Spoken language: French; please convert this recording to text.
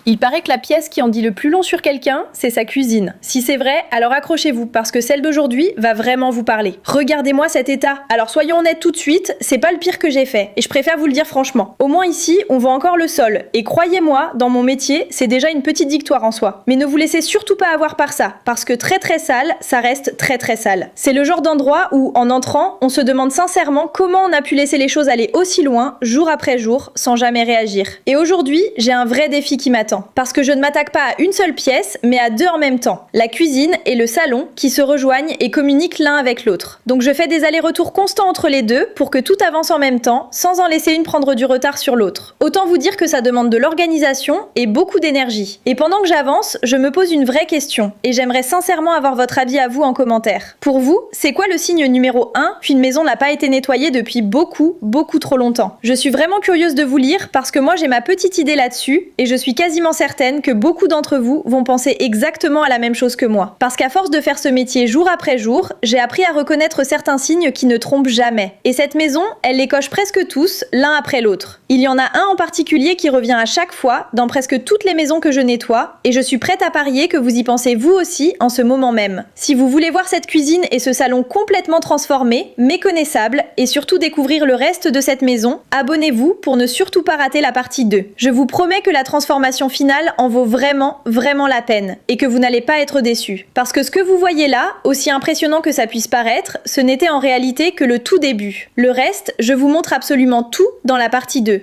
Il paraît que la pièce qui en dit le plus long sur quelqu'un, c'est sa cuisine. Si c'est vrai, alors accrochez-vous, parce que celle d'aujourd'hui va vraiment vous parler. Regardez-moi cet état. Alors soyons honnêtes tout de suite, c'est pas le pire que j'ai fait, et je préfère vous le dire franchement. Au moins ici, on voit encore le sol, et croyez-moi, dans mon métier, c'est déjà une petite victoire en soi. Mais ne vous laissez surtout pas avoir par ça, parce que très très sale, ça reste très très sale. C'est le genre d'endroit où, en entrant, on se demande sincèrement comment on a pu laisser les choses aller aussi loin, jour après jour, sans jamais réagir. Et aujourd'hui, j'ai un vrai défi qui m'attend. Parce que je ne m'attaque pas à une seule pièce, mais à deux en même temps. La cuisine et le salon qui se rejoignent et communiquent l'un avec l'autre. Donc je fais des allers-retours constants entre les deux pour que tout avance en même temps, sans en laisser une prendre du retard sur l'autre. Autant vous dire que ça demande de l'organisation et beaucoup d'énergie. Et pendant que j'avance, je me pose une vraie question. Et j'aimerais sincèrement avoir votre avis à vous en commentaire. Pour vous, c'est quoi le signe numéro 1 qu'une maison n'a pas été nettoyée depuis beaucoup trop longtemps? Je suis vraiment curieuse de vous lire parce que moi j'ai ma petite idée là-dessus et je suis quasiment certaine que beaucoup d'entre vous vont penser exactement à la même chose que moi. Parce qu'à force de faire ce métier jour après jour, j'ai appris à reconnaître certains signes qui ne trompent jamais. Et cette maison, elle les coche presque tous, l'un après l'autre. Il y en a un en particulier qui revient à chaque fois, dans presque toutes les maisons que je nettoie, et je suis prête à parier que vous y pensez vous aussi en ce moment même. Si vous voulez voir cette cuisine et ce salon complètement transformés, méconnaissables, et surtout découvrir le reste de cette maison, abonnez-vous pour ne surtout pas rater la partie 2. Je vous promets que la transformation finale en vaut vraiment la peine et que vous n'allez pas être déçus. Parce que ce que vous voyez là, aussi impressionnant que ça puisse paraître, ce n'était en réalité que le tout début. Le reste, je vous montre absolument tout dans la partie 2.